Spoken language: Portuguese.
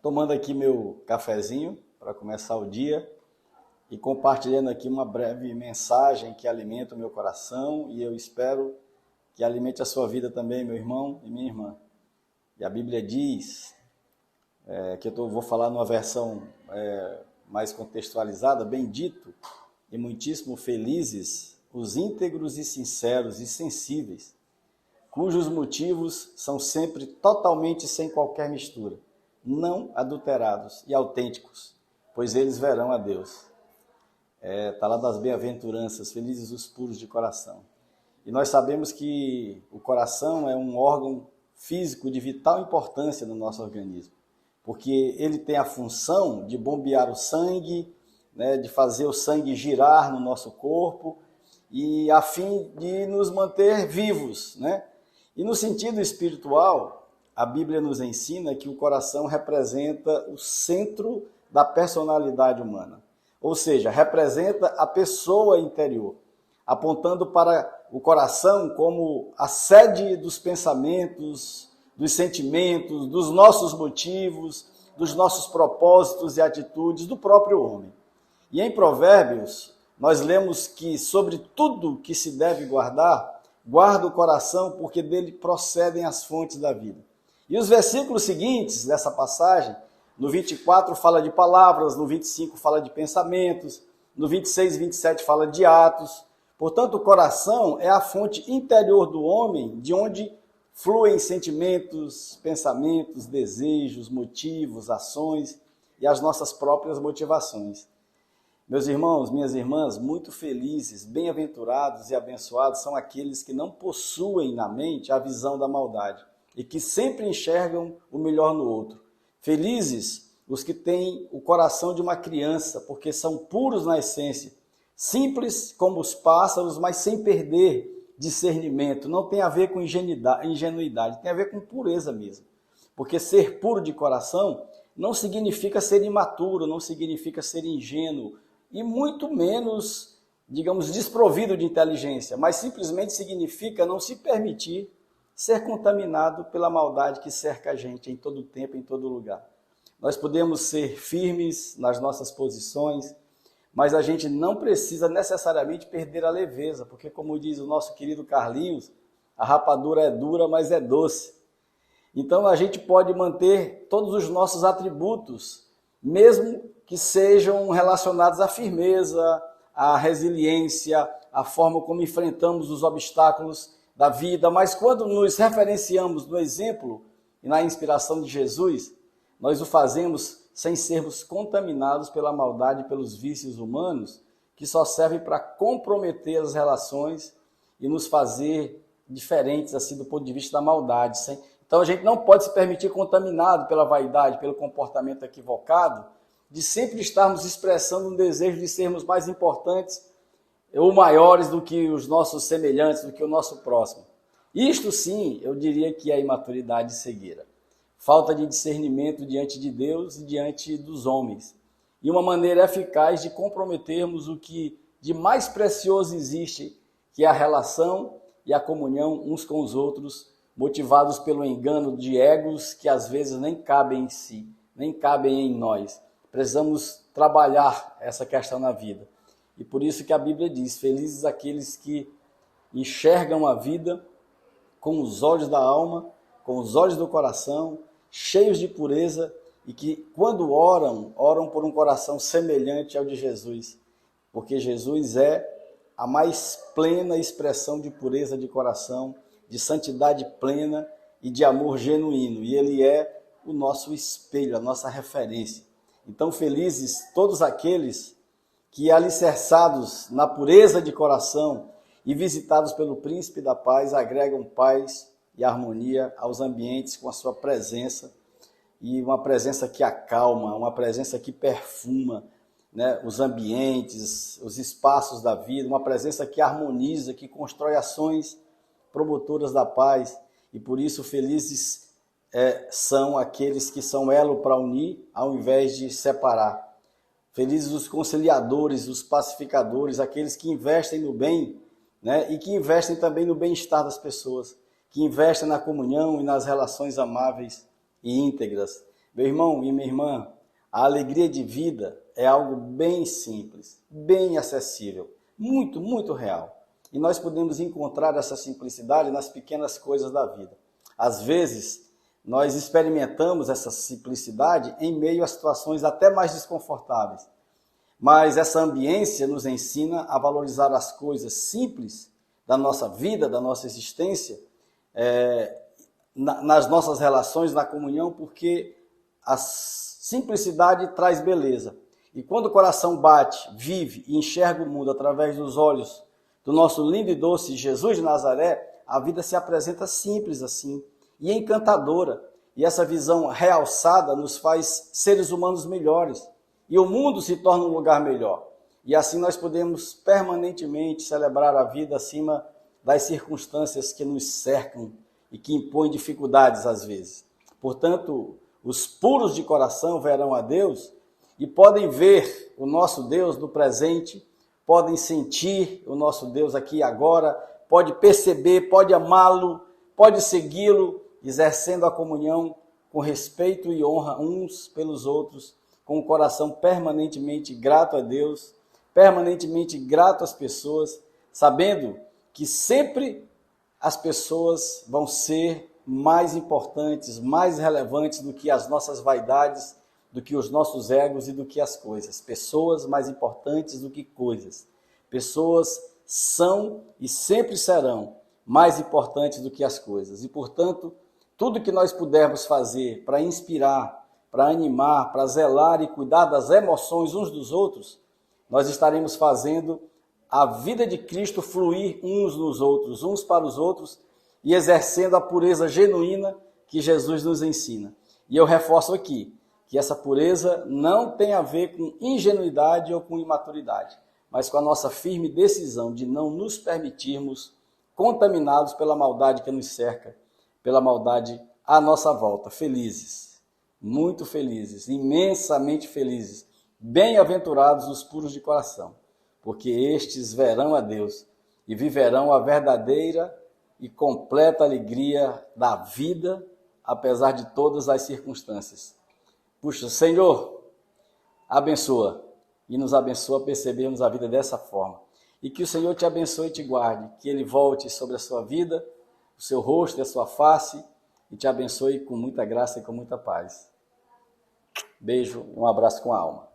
Tomando aqui meu cafezinho para começar o dia e compartilhando aqui uma breve mensagem que alimenta o meu coração e eu espero que alimente a sua vida também, meu irmão e minha irmã. E a Bíblia diz, que eu vou falar numa versão mais contextualizada: bendito e muitíssimo felizes os íntegros e sinceros e sensíveis, cujos motivos são sempre totalmente sem qualquer mistura, não adulterados e autênticos, pois eles verão a Deus. Está lá das bem-aventuranças, felizes os puros de coração. E nós sabemos que o coração é um órgão físico de vital importância no nosso organismo, porque ele tem a função de bombear o sangue, né, de fazer o sangue girar no nosso corpo, e a fim de nos manter vivos, né? E no sentido espiritual, a Bíblia nos ensina que o coração representa o centro da personalidade humana, ou seja, representa a pessoa interior, apontando para o coração como a sede dos pensamentos, dos sentimentos, dos nossos motivos, dos nossos propósitos e atitudes do próprio homem. E em Provérbios, nós lemos que sobre tudo que se deve guardar, guarda o coração, porque dele procedem as fontes da vida. E os versículos seguintes dessa passagem, no 24 fala de palavras, no 25 fala de pensamentos, no 26 e 27 fala de atos. Portanto, o coração é a fonte interior do homem, de onde fluem sentimentos, pensamentos, desejos, motivos, ações e as nossas próprias motivações. Meus irmãos, minhas irmãs, muito felizes, bem-aventurados e abençoados são aqueles que não possuem na mente a visão da maldade e que sempre enxergam o melhor no outro. Felizes os que têm o coração de uma criança, porque são puros na essência, simples como os pássaros, mas sem perder discernimento. Não tem a ver com ingenuidade, tem a ver com pureza mesmo. Porque ser puro de coração não significa ser imaturo, não significa ser ingênuo, e muito menos, digamos, desprovido de inteligência, mas simplesmente significa não se permitir ser contaminado pela maldade que cerca a gente em todo tempo, em todo lugar. Nós podemos ser firmes nas nossas posições, mas a gente não precisa necessariamente perder a leveza, porque como diz o nosso querido Carlinhos, a rapadura é dura, mas é doce. Então a gente pode manter todos os nossos atributos, mesmo que sejam relacionados à firmeza, à resiliência, à forma como enfrentamos os obstáculos da vida, mas quando nos referenciamos no exemplo e na inspiração de Jesus, nós o fazemos sem sermos contaminados pela maldade e pelos vícios humanos, que só servem para comprometer as relações e nos fazer diferentes assim do ponto de vista da maldade. Então a gente não pode se permitir contaminado pela vaidade, pelo comportamento equivocado, de sempre estarmos expressando um desejo de sermos mais importantes ou maiores do que os nossos semelhantes, do que o nosso próximo. Isto sim, eu diria que é imaturidade e cegueira. Falta de discernimento diante de Deus e diante dos homens. E uma maneira eficaz de comprometermos o que de mais precioso existe, que é a relação e a comunhão uns com os outros, motivados pelo engano de egos que às vezes nem cabem em si, nem cabem em nós. Precisamos trabalhar essa questão na vida. E por isso que a Bíblia diz, felizes aqueles que enxergam a vida com os olhos da alma, com os olhos do coração, cheios de pureza, e que quando oram, oram por um coração semelhante ao de Jesus, porque Jesus é a mais plena expressão de pureza de coração, de santidade plena e de amor genuíno, e ele é o nosso espelho, a nossa referência. Então, felizes todos aqueles que, alicerçados na pureza de coração e visitados pelo Príncipe da Paz, agregam paz e harmonia aos ambientes com a sua presença, e uma presença que acalma, uma presença que perfuma, né, os ambientes, os espaços da vida, uma presença que harmoniza, que constrói ações promotoras da paz, e por isso felizes são aqueles que são elo para unir, ao invés de separar. Felizes os conciliadores, os pacificadores, aqueles que investem no bem, né, e que investem também no bem-estar das pessoas, que investem na comunhão e nas relações amáveis e íntegras. Meu irmão e minha irmã, a alegria de vida é algo bem simples, bem acessível, muito, muito real. E nós podemos encontrar essa simplicidade nas pequenas coisas da vida. Às vezes, nós experimentamos essa simplicidade em meio a situações até mais desconfortáveis. Mas essa ambiência nos ensina a valorizar as coisas simples da nossa vida, da nossa existência, nas nossas relações, na comunhão, porque a simplicidade traz beleza. E quando o coração bate, vive e enxerga o mundo através dos olhos do nosso lindo e doce Jesus de Nazaré, a vida se apresenta simples assim e encantadora. E essa visão realçada nos faz seres humanos melhores. E o mundo se torna um lugar melhor. E assim nós podemos permanentemente celebrar a vida acima das circunstâncias que nos cercam e que impõem dificuldades às vezes. Portanto, os puros de coração verão a Deus e podem ver o nosso Deus no presente, podem sentir o nosso Deus aqui e agora, pode perceber, pode amá-lo, pode segui-lo, exercendo a comunhão com respeito e honra uns pelos outros, com o coração permanentemente grato a Deus, permanentemente grato às pessoas, sabendo que sempre as pessoas vão ser mais importantes, mais relevantes do que as nossas vaidades, do que os nossos egos e do que as coisas. Pessoas mais importantes do que coisas. Pessoas são e sempre serão mais importantes do que as coisas. E, portanto, tudo que nós pudermos fazer para inspirar, para animar, para zelar e cuidar das emoções uns dos outros, nós estaremos fazendo a vida de Cristo fluir uns nos outros, uns para os outros, e exercendo a pureza genuína que Jesus nos ensina. E eu reforço aqui, que essa pureza não tem a ver com ingenuidade ou com imaturidade, mas com a nossa firme decisão de não nos permitirmos contaminados pela maldade que nos cerca, pela maldade à nossa volta. Felizes, muito felizes, imensamente felizes, bem-aventurados os puros de coração, porque estes verão a Deus e viverão a verdadeira e completa alegria da vida, apesar de todas as circunstâncias. Puxa, Senhor, abençoa e nos abençoa a percebermos a vida dessa forma. E que o Senhor te abençoe e te guarde, que Ele volte sobre a sua vida, o seu rosto e a sua face, e te abençoe com muita graça e com muita paz. Beijo, um abraço com a alma.